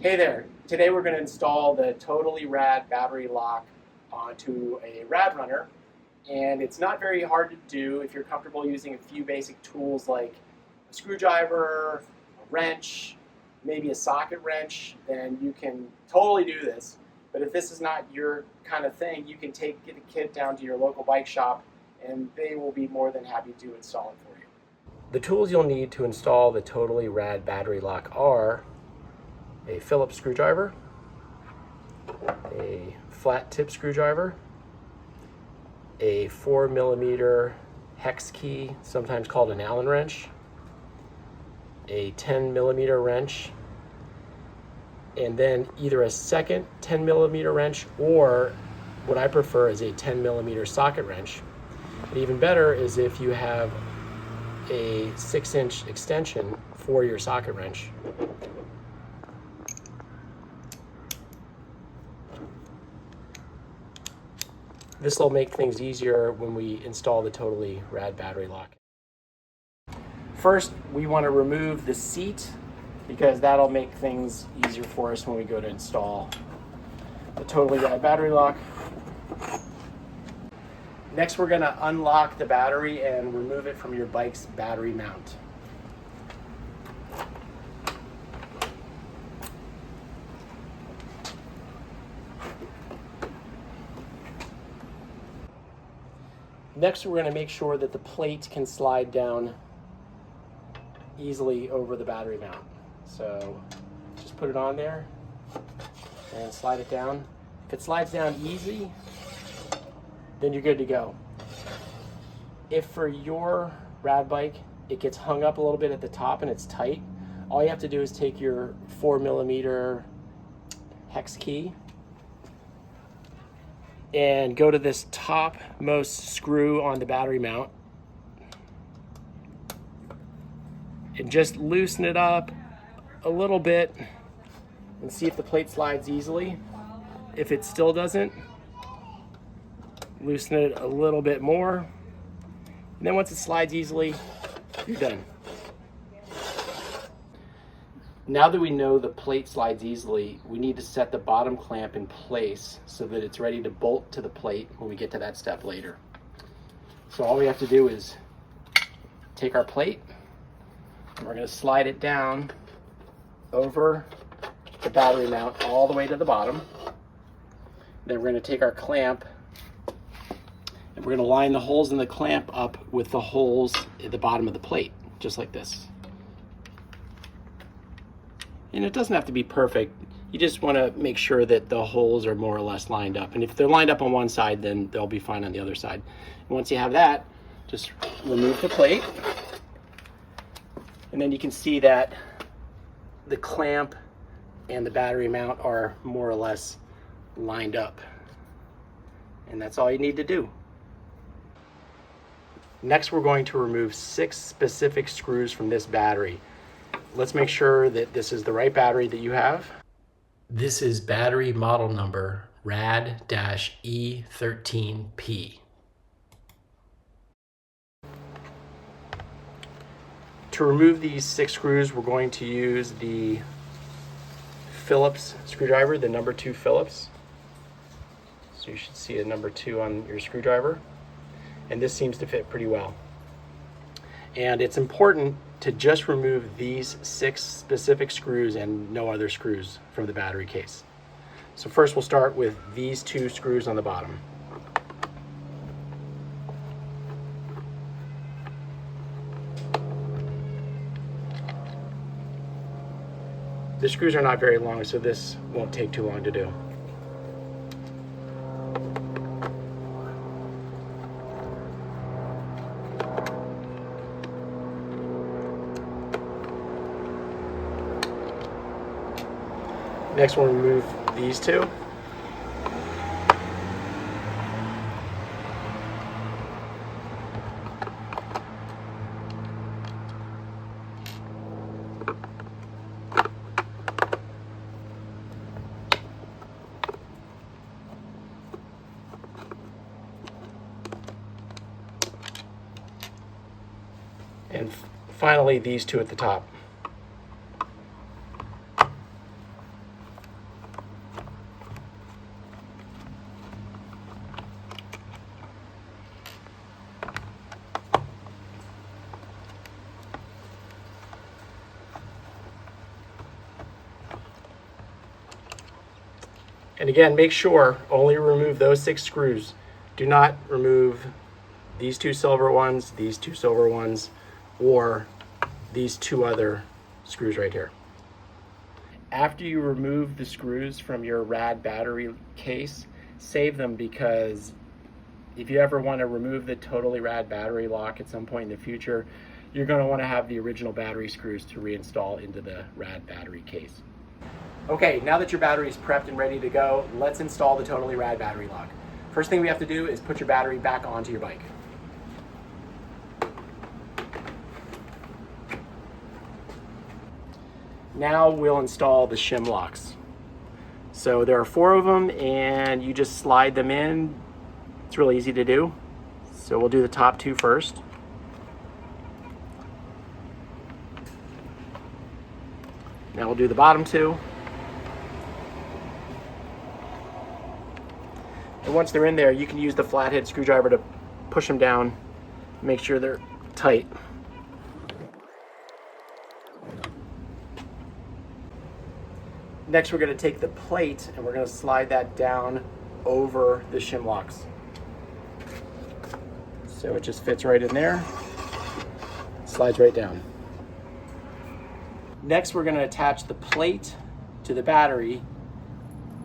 Hey there, today we're going to install the Totally Rad Battery Lock onto a Rad Runner, and it's not very hard to do if you're comfortable using a few basic tools like a screwdriver, a wrench, maybe a socket wrench, then you can totally do this. But if this is not your kind of thing, you can get the kit down to your local bike shop and they will be more than happy to install it for you. The tools you'll need to install the Totally Rad Battery Lock are a Phillips screwdriver, a flat tip screwdriver, a 4mm hex key, sometimes called an Allen wrench, a 10mm wrench, and then either a second 10mm wrench or what I prefer is a 10mm socket wrench. But even better is if you have a 6-inch extension for your socket wrench. This will make things easier when we install the Totally Rad Battery Lock. First, we want to remove the seat because that'll make things easier for us when we go to install the Totally Rad Battery Lock. Next, we're going to unlock the battery and remove it from your bike's battery mount. Next, we're going to make sure that the plate can slide down easily over the battery mount. So just put it on there and slide it down. If it slides down easy, then you're good to go. If for your rad bike, it gets hung up a little bit at the top and it's tight, all you have to do is take your 4mm hex key and go to this topmost screw on the battery mount and just loosen it up a little bit and see if the plate slides easily. If it still doesn't, loosen it a little bit more. And then once it slides easily, you're done. Now that we know the plate slides easily, we need to set the bottom clamp in place so that it's ready to bolt to the plate when we get to that step later. So all we have to do is take our plate and we're going to slide it down over the battery mount all the way to the bottom. Then we're going to take our clamp and we're going to line the holes in the clamp up with the holes at the bottom of the plate, just like this. And it doesn't have to be perfect. You just want to make sure that the holes are more or less lined up. And if they're lined up on one side, then they'll be fine on the other side. And once you have that, just remove the plate. And then you can see that the clamp and the battery mount are more or less lined up. And that's all you need to do. Next, we're going to remove 6 specific screws from this battery. Let's make sure that this is the right battery that you have. This is battery model number RAD-E13P. To remove these 6 screws, we're going to use the Phillips screwdriver, the number 2 Phillips. So you should see a number 2 on your screwdriver. And this seems to fit pretty well. And it's important to just remove these 6 specific screws and no other screws from the battery case. So first we'll start with these 2 screws on the bottom. The screws are not very long, so this won't take too long to do. Next, we'll remove these 2. And finally, these 2 at the top. And again, make sure only remove those 6 screws. Do not remove these 2 silver ones, these 2 silver ones, or these 2 other screws right here. After you remove the screws from your RAD battery case, save them, because if you ever want to remove the Totally Rad Battery Lock at some point in the future, you're going to want to have the original battery screws to reinstall into the RAD battery case. Okay, now that your battery is prepped and ready to go, let's install the Totally Rad Battery Lock. First thing we have to do is put your battery back onto your bike. Now we'll install the shim locks. So there are 4 of them, and you just slide them in. It's really easy to do. So we'll do the top 2 first. Now we'll do the bottom 2. And once they're in there, you can use the flathead screwdriver to push them down, make sure they're tight. Next, we're going to take the plate and we're going to slide that down over the shim locks. So it just fits right in there, slides right down. Next, we're going to attach the plate to the battery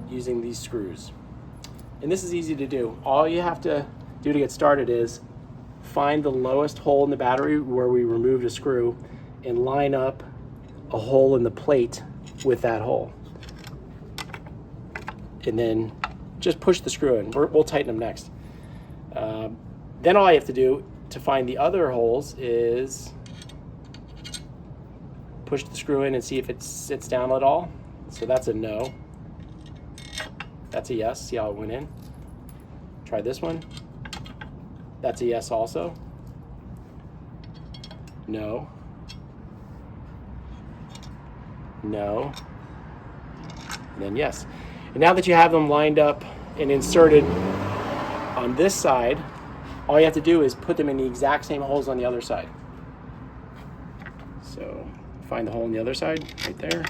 using these screws. And this is easy to do. All you have to do to get started is find the lowest hole in the battery where we removed a screw and line up a hole in the plate with that hole. And then just push the screw in. We'll tighten them next. Then all I have to do to find the other holes is push the screw in and see if it sits down at all. So that's a no. That's a yes. See how it went in? Try this one. That's a yes also. No. No. And then yes. And now that you have them lined up and inserted on this side, all you have to do is put them in the exact same holes on the other side. So find the hole on the other side, right there.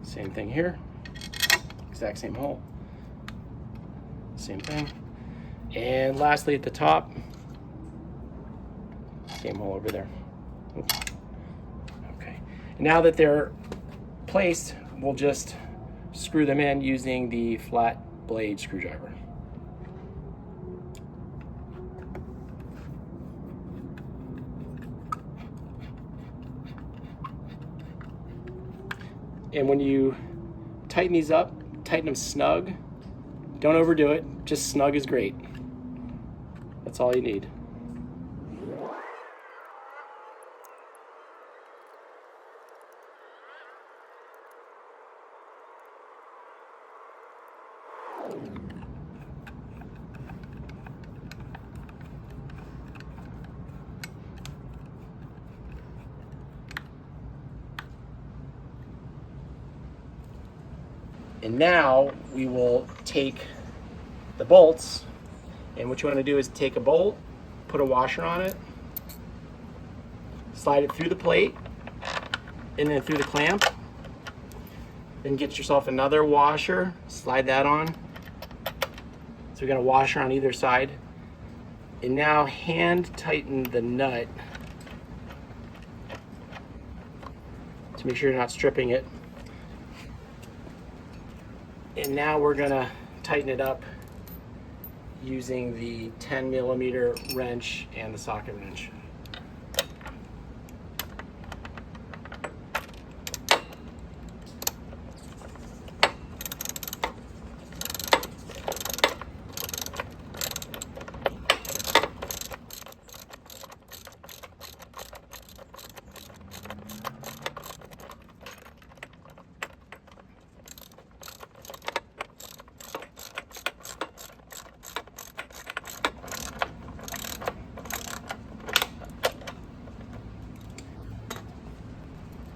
Same thing here. Exact same hole. Same thing. And lastly at the top, same hole over there. Oops. Okay. And now that they're placed, we'll just screw them in using the flat blade screwdriver. And when you tighten these up, tighten them snug. Don't overdo it, just snug is great. That's all you need. And now we will take the bolts, and what you want to do is take a bolt, put a washer on it, slide it through the plate, and then through the clamp. Then get yourself another washer, slide that on. So we're going to washer on either side. And now hand tighten the nut to make sure you're not stripping it. And now we're gonna tighten it up using the 10mm wrench and the socket wrench.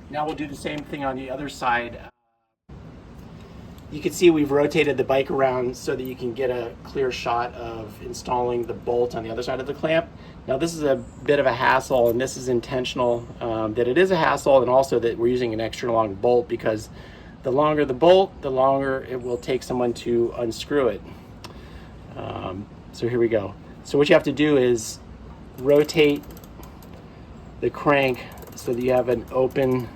Now we'll do the same thing on the other side. You can see we've rotated the bike around so that you can get a clear shot of installing the bolt on the other side of the clamp. Now this is a bit of a hassle, and this is intentional, that it is a hassle, and also that we're using an extra long bolt because the longer the bolt, the longer it will take someone to unscrew it. So here we go. So what you have to do is rotate the crank so that you have an open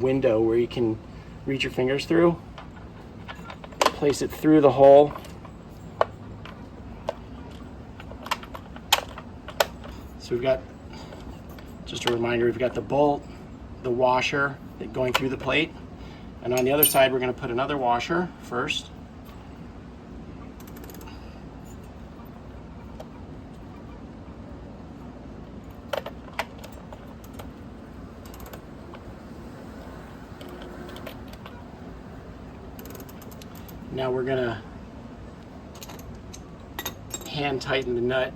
window where you can reach your fingers through. Place it through the hole. So we've got, just a reminder, we've got the bolt, the washer going through the plate. And on the other side, we're going to put another washer first. Now we're going to hand tighten the nut.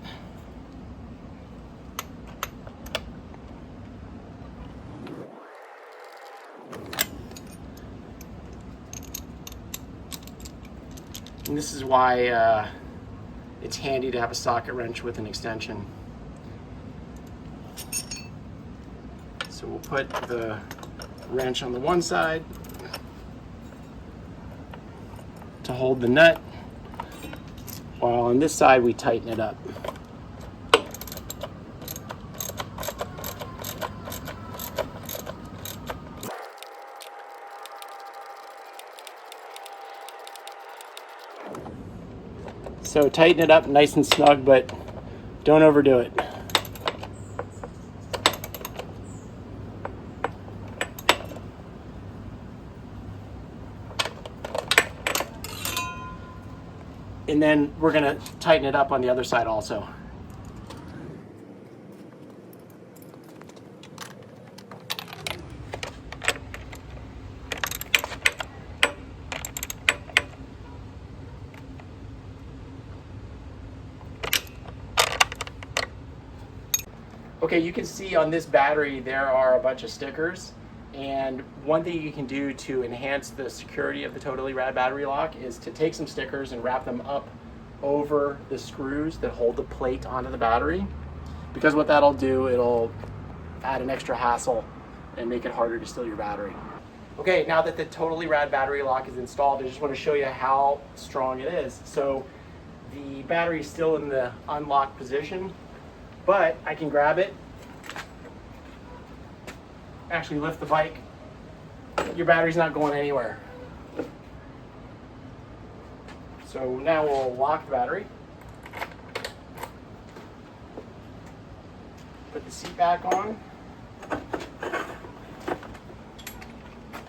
And this is why it's handy to have a socket wrench with an extension. So we'll put the wrench on the one side to hold the nut, while on this side we tighten it up. So tighten it up nice and snug, but don't overdo it. And then we're going to tighten it up on the other side also. Okay, you can see on this battery there are a bunch of stickers, and one thing you can do to enhance the security of the Totally Rad Battery Lock is to take some stickers and wrap them up over the screws that hold the plate onto the battery, because what that'll do, it'll add an extra hassle and make it harder to steal your battery. Okay, now that the Totally Rad Battery Lock is installed, I just want to show you how strong it is. So the battery is still in the unlocked position, but I can grab it, actually lift the bike. Your battery's not going anywhere. So now we'll lock the battery. Put the seat back on.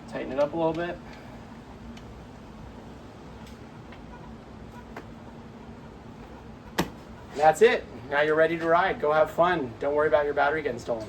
Tighten it up a little bit. And that's it. Now you're ready to ride. Go have fun. Don't worry about your battery getting stolen.